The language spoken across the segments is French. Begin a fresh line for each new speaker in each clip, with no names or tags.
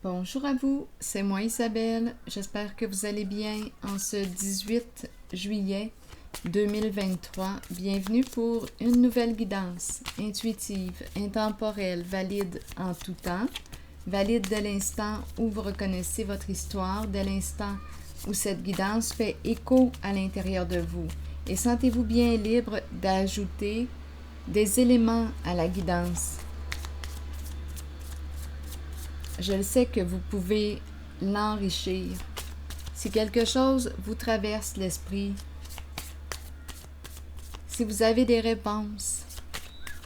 Bonjour à vous, c'est moi Isabelle. J'espère que vous allez bien en ce 18 juillet 2023. Bienvenue pour une nouvelle guidance intuitive, intemporelle, valide en tout temps, valide dès l'instant où vous reconnaissez votre histoire, dès l'instant où cette guidance fait écho à l'intérieur de vous. Et sentez-vous bien libre d'ajouter des éléments à la guidance. Je le sais que vous pouvez l'enrichir. Si quelque chose vous traverse l'esprit, si vous avez des réponses,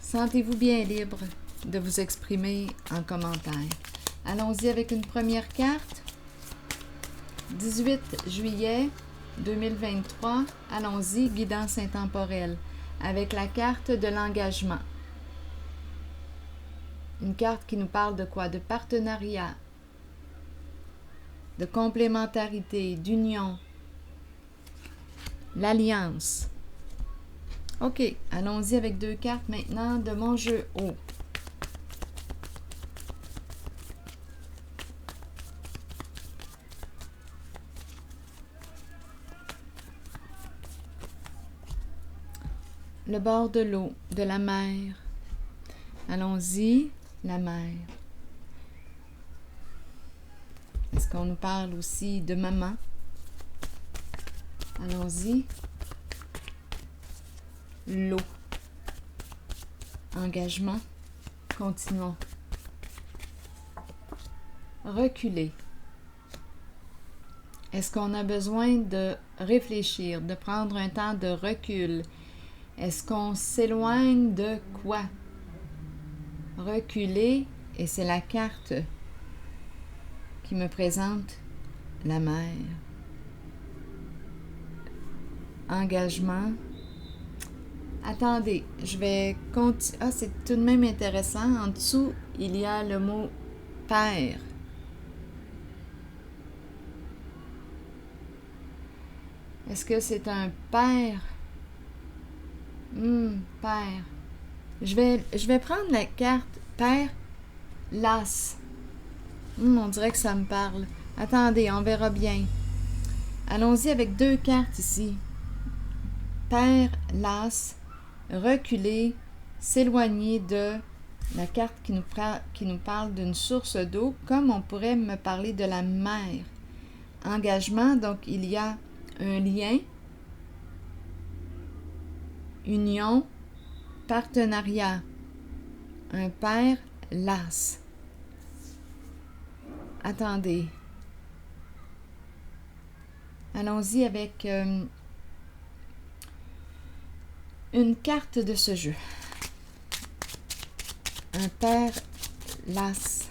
sentez-vous bien libre de vous exprimer en commentaire. Allons-y avec une première carte. 18 juillet 2023, allons-y, guidance intemporelle, avec la carte de l'engagement. Une carte qui nous parle de quoi? De partenariat, de complémentarité, d'union, l'alliance. OK, allons-y avec deux cartes maintenant de mon jeu haut. Le bord de l'eau, de la mer. Allons-y, la mer. Est-ce qu'on nous parle aussi de maman? Allons-y. L'eau. Engagement. Continuons. Reculer. Est-ce qu'on a besoin de réfléchir, de prendre un temps de recul? Est-ce qu'on s'éloigne de quoi? Reculer, et c'est la carte qui me présente la mer. Engagement. Attendez, je vais continuer. Ah, c'est tout de même intéressant. En dessous, il y a le mot père. Est-ce que c'est un père? Père. Je vais prendre la carte père las. On dirait que ça me parle. Attendez, on verra bien. Allons-y avec deux cartes ici. Père las. Reculer, s'éloigner de la carte qui nous parle d'une source d'eau, comme on pourrait me parler de la mer. Engagement, donc il y a un lien, union, partenariat. Un père las. Attendez. Allons-y avec une carte de ce jeu. Un père las.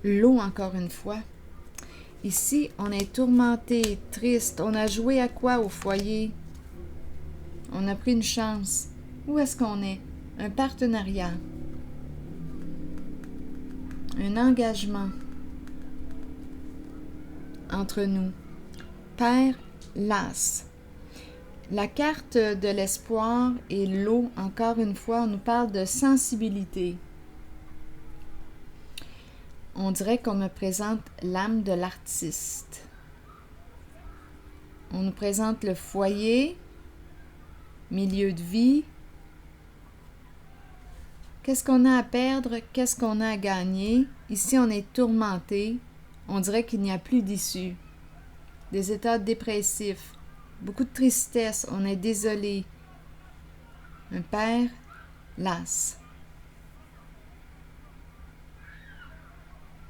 L'eau encore une fois. Ici, on est tourmenté, triste. On a joué à quoi au foyer? On a pris une chance. Où est-ce qu'on est? Un partenariat. Un engagement entre nous. Père las. La carte de l'espoir et l'eau, encore une fois, on nous parle de sensibilité. On dirait qu'on me présente l'âme de l'artiste. On nous présente le foyer, milieu de vie. Qu'est-ce qu'on a à perdre? Qu'est-ce qu'on a à gagner? Ici, on est tourmenté. On dirait qu'il n'y a plus d'issue. Des états dépressifs. Beaucoup de tristesse. On est désolé. Un père las.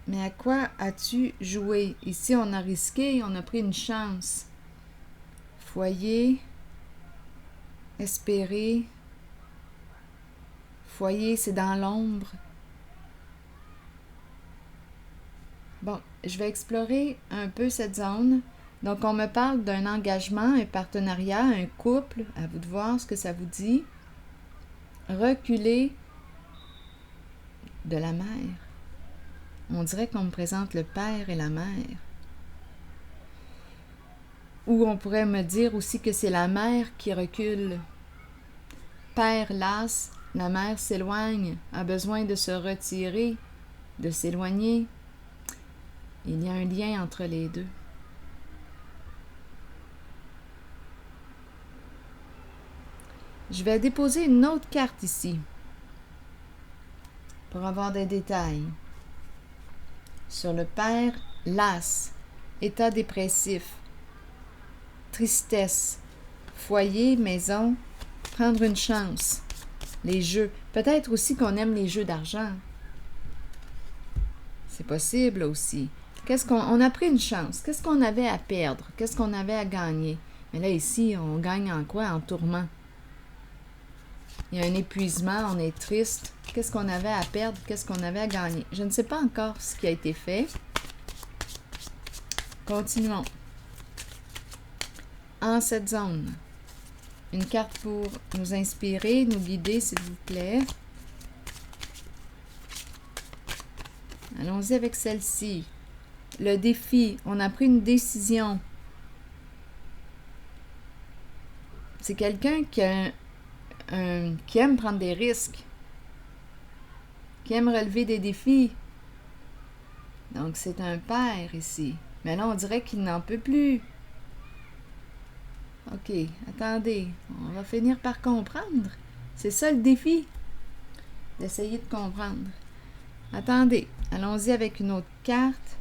Mais à quoi as-tu joué? Ici, on a risqué, on a pris une chance. Foyer, espérer. Foyer, c'est dans l'ombre. Bon, je vais explorer un peu cette zone. Donc, on me parle d'un engagement, un partenariat, un couple. À vous de voir ce que ça vous dit. Reculer de la mer. On dirait qu'on me présente le père et la mère. Ou on pourrait me dire aussi que c'est la mer qui recule. Père lasse, la mer s'éloigne, a besoin de se retirer, de s'éloigner. Il y a un lien entre les deux. Je vais déposer une autre carte ici pour avoir des détails. Sur le père, l'as, état dépressif, tristesse, foyer, maison, prendre une chance, les jeux. Peut-être aussi qu'on aime les jeux d'argent. C'est possible aussi. On a pris une chance. Qu'est-ce qu'on avait à perdre? Qu'est-ce qu'on avait à gagner? Mais là, ici, on gagne en quoi? En tourment. Il y a un épuisement, on est triste. Qu'est-ce qu'on avait à perdre? Qu'est-ce qu'on avait à gagner? Je ne sais pas encore ce qui a été fait. Continuons. En cette zone, une carte pour nous inspirer, nous guider, s'il vous plaît. Allons-y avec celle-ci. Le défi, on a pris une décision. C'est quelqu'un qui aime prendre des risques, qui aime relever des défis. Donc, c'est un père ici. Mais là, on dirait qu'il n'en peut plus. OK, attendez, on va finir par comprendre. C'est ça le défi, d'essayer de comprendre. Attendez, allons-y avec une autre carte.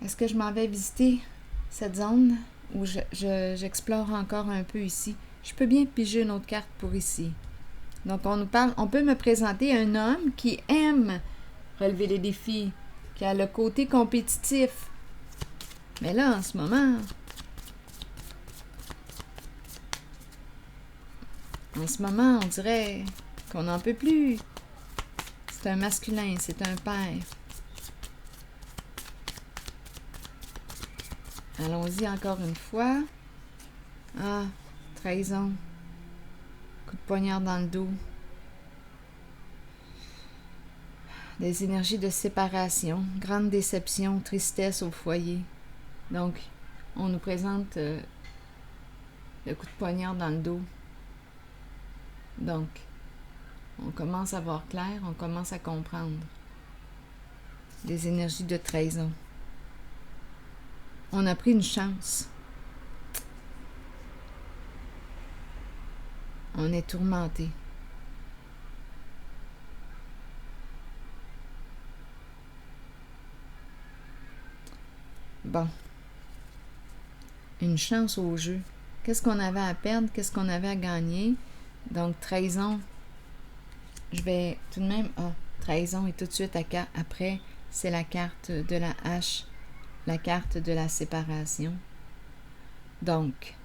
Est-ce que je m'en vais visiter cette zone ou j'explore encore un peu ici? Je peux bien piger une autre carte pour ici. Donc, on peut me présenter un homme qui aime relever les défis, qui a le côté compétitif. Mais là, en ce moment, on dirait qu'on n'en peut plus. C'est un masculin, c'est un père. Allons-y encore une fois. Ah, trahison. Coup de poignard dans le dos. Des énergies de séparation, grande déception, tristesse au foyer. Donc, on nous présente le coup de poignard dans le dos. Donc, on commence à voir clair, on commence à comprendre. Des énergies de trahison. On a pris une chance. On est tourmenté. Bon. Une chance au jeu. Qu'est-ce qu'on avait à perdre? Qu'est-ce qu'on avait à gagner? Donc, trahison. Je vais tout de même... Ah, trahison et tout de suite après, c'est la carte de la hache. La carte de la séparation. Donc,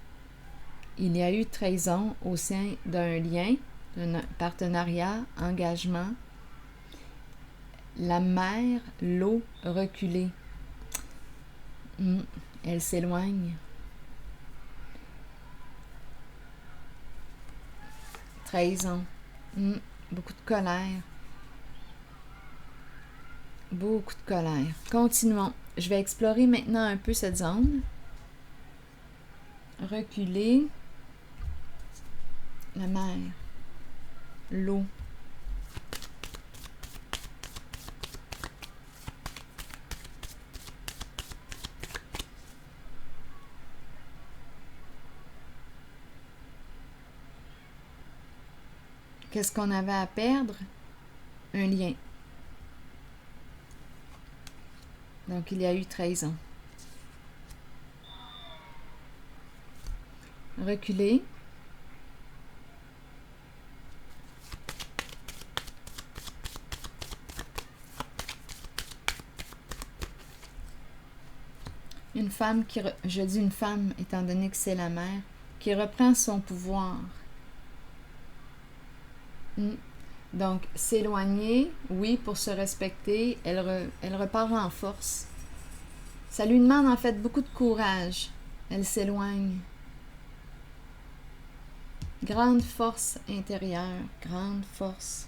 il y a eu trahison au sein d'un lien, d'un partenariat, engagement. La mer, l'eau reculée. Elle s'éloigne. Trahison. Beaucoup de colère. Beaucoup de colère. Continuons. Je vais explorer maintenant un peu cette zone. Reculer. La mer. L'eau. Qu'est-ce qu'on avait à perdre? Un lien. Donc, il y a eu trahison. Reculer. Une femme je dis une femme, étant donné que c'est la mère, qui reprend son pouvoir. Donc, s'éloigner, oui, pour se respecter, elle repart en force. Ça lui demande en fait beaucoup de courage. Elle s'éloigne. Grande force intérieure, grande force.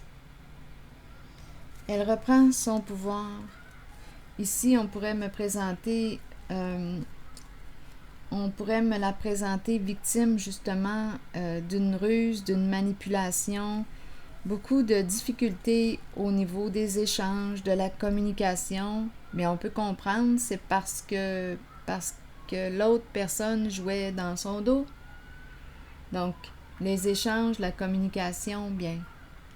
Elle reprend son pouvoir. Ici, on pourrait me présenter on pourrait me la présenter victime justement d'une ruse, d'une manipulation, beaucoup de difficultés au niveau des échanges, de la communication. Mais on peut comprendre, c'est parce que l'autre personne jouait dans son dos. Donc, les échanges, la communication, bien,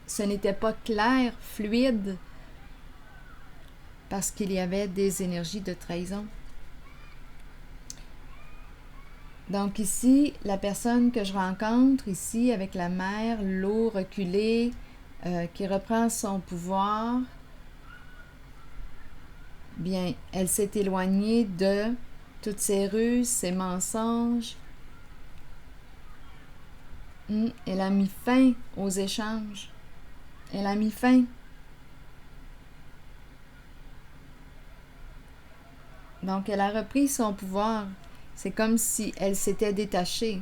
ce n'était pas clair, fluide, parce qu'il y avait des énergies de trahison. Donc ici, la personne que je rencontre ici avec la mère, l'eau reculée, qui reprend son pouvoir, bien, elle s'est éloignée de toutes ces ruses, ces mensonges. Elle a mis fin aux échanges. Elle a mis fin. Donc, elle a repris son pouvoir. C'est comme si elle s'était détachée.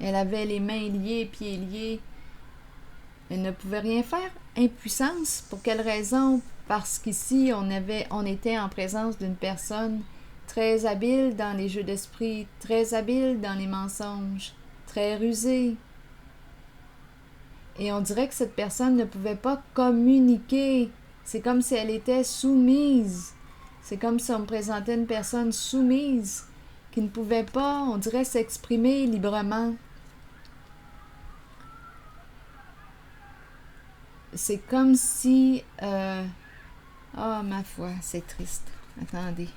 Elle avait les mains liées, pieds liés. Elle ne pouvait rien faire. Impuissance. Pour quelle raison? Parce qu'ici, on était en présence d'une personne très habile dans les jeux d'esprit, très habile dans les mensonges, très rusée. Et on dirait que cette personne ne pouvait pas communiquer. C'est comme si elle était soumise. C'est comme si on me présentait une personne soumise qui ne pouvait pas, on dirait, s'exprimer librement. C'est comme si... ma foi, c'est triste. Attendez.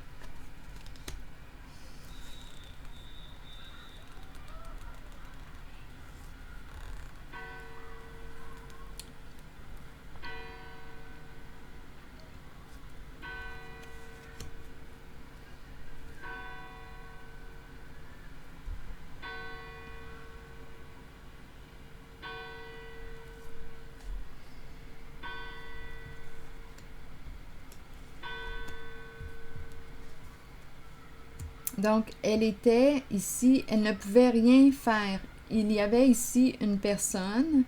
Donc, elle était ici, elle ne pouvait rien faire. Il y avait ici une personne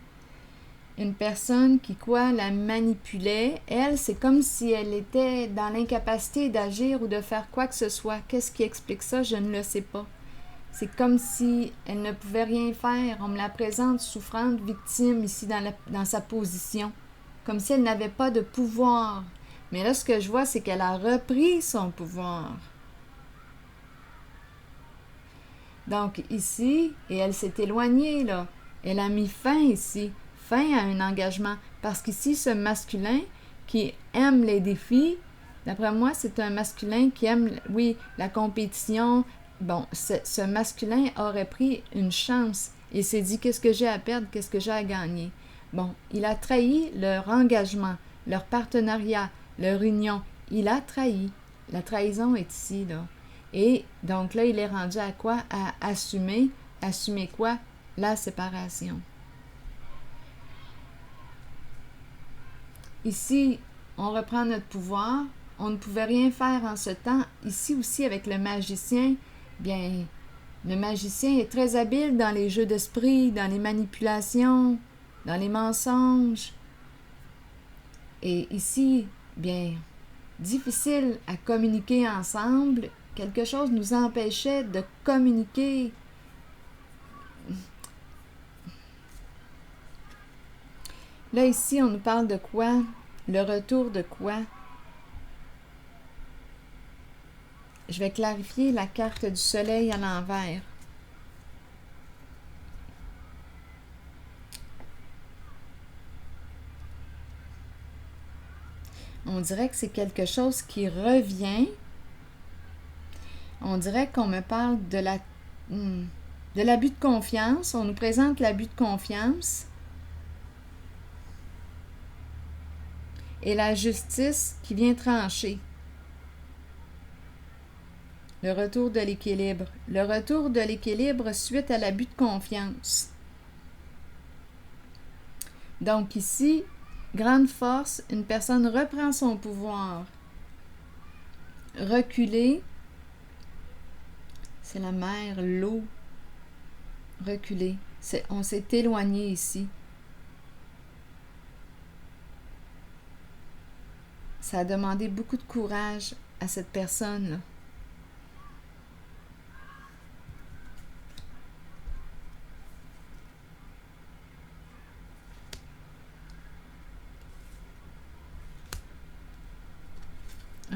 qui, la manipulait. Elle, c'est comme si elle était dans l'incapacité d'agir ou de faire quoi que ce soit. Qu'est-ce qui explique ça? Je ne le sais pas. C'est comme si elle ne pouvait rien faire. On me la présente souffrante, victime, ici dans sa position. Comme si elle n'avait pas de pouvoir. Mais là, ce que je vois, c'est qu'elle a repris son pouvoir. Donc ici, et elle s'est éloignée, là. Elle a mis fin ici, fin à un engagement. Parce qu'ici, ce masculin qui aime les défis, d'après moi, c'est un masculin qui aime, oui, la compétition. Bon, ce masculin aurait pris une chance et s'est dit, qu'est-ce que j'ai à perdre, qu'est-ce que j'ai à gagner. Bon, il a trahi leur engagement, leur partenariat, leur union. Il a trahi. La trahison est ici, là. Et donc là, il est rendu à quoi? À assumer. Assumer quoi? La séparation. Ici, on reprend notre pouvoir. On ne pouvait rien faire en ce temps. Ici aussi, avec le magicien, bien, le magicien est très habile dans les jeux d'esprit, dans les manipulations, dans les mensonges. Et ici, bien, difficile à communiquer ensemble. Quelque chose nous empêchait de communiquer. Là, ici, on nous parle de quoi? Le retour de quoi? Je vais clarifier la carte du soleil à l'envers. On dirait que c'est quelque chose qui revient. On dirait qu'on me parle de l'abus de confiance. On nous présente l'abus de confiance. Et la justice qui vient trancher. Le retour de l'équilibre. Le retour de l'équilibre suite à l'abus de confiance. Donc ici, grande force, une personne reprend son pouvoir. Reculer, c'est la mer, l'eau. Reculer, on s'est éloigné ici. Ça a demandé beaucoup de courage à cette personne-là.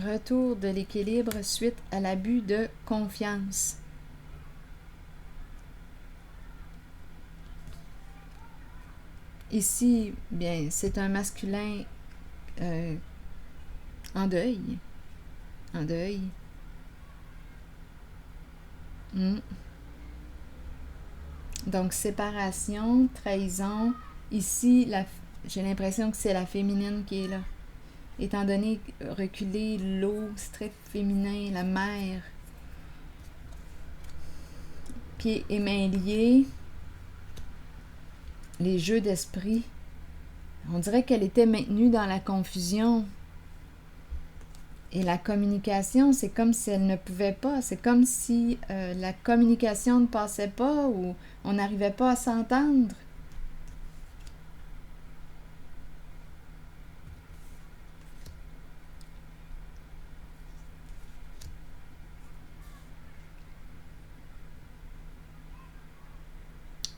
Retour de l'équilibre suite à l'abus de confiance. Ici, bien, c'est un masculin en deuil. En deuil. Donc, séparation, trahison. Ici, j'ai l'impression que c'est la féminine qui est là. Étant donné reculer, l'eau, c'est très féminin, la mer. Pieds et mains liés. Les jeux d'esprit. On dirait qu'elle était maintenue dans la confusion. Et la communication, c'est comme si elle ne pouvait pas. C'est comme si la communication ne passait pas ou on n'arrivait pas à s'entendre.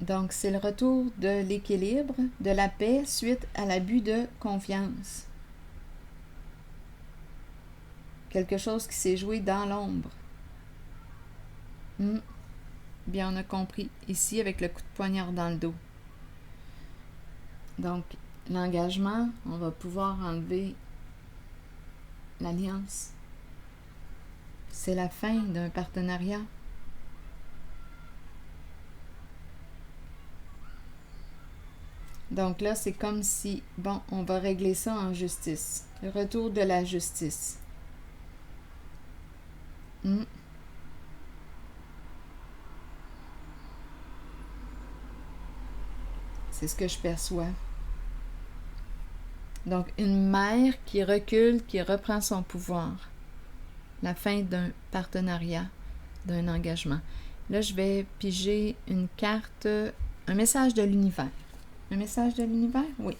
Donc, c'est le retour de l'équilibre, de la paix suite à l'abus de confiance. Quelque chose qui s'est joué dans l'ombre. Bien, on a compris. Ici, avec le coup de poignard dans le dos. Donc, l'engagement, on va pouvoir enlever l'alliance. C'est la fin d'un partenariat. Donc là, c'est comme si, bon, on va régler ça en justice. Le retour de la justice. C'est ce que je perçois. Donc, une mère qui recule, qui reprend son pouvoir. La fin d'un partenariat, d'un engagement. Là, je vais piger une carte, un message de l'univers. Un message de l'univers? Oui.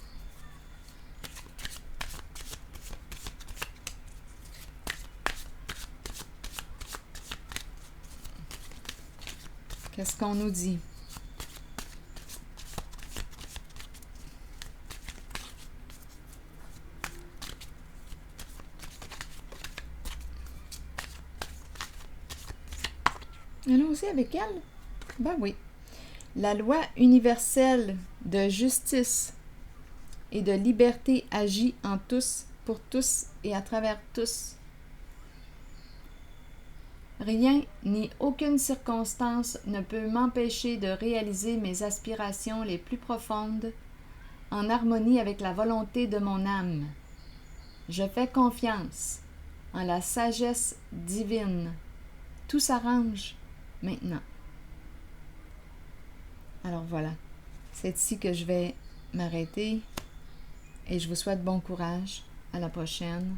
Qu'est-ce qu'on nous dit? Allons-y avec elle? Ben oui. La loi universelle de justice et de liberté agit en tous, pour tous et à travers tous. Rien ni aucune circonstance ne peut m'empêcher de réaliser mes aspirations les plus profondes en harmonie avec la volonté de mon âme. Je fais confiance en la sagesse divine. Tout s'arrange maintenant. Alors voilà, c'est ici que je vais m'arrêter et je vous souhaite bon courage. À la prochaine.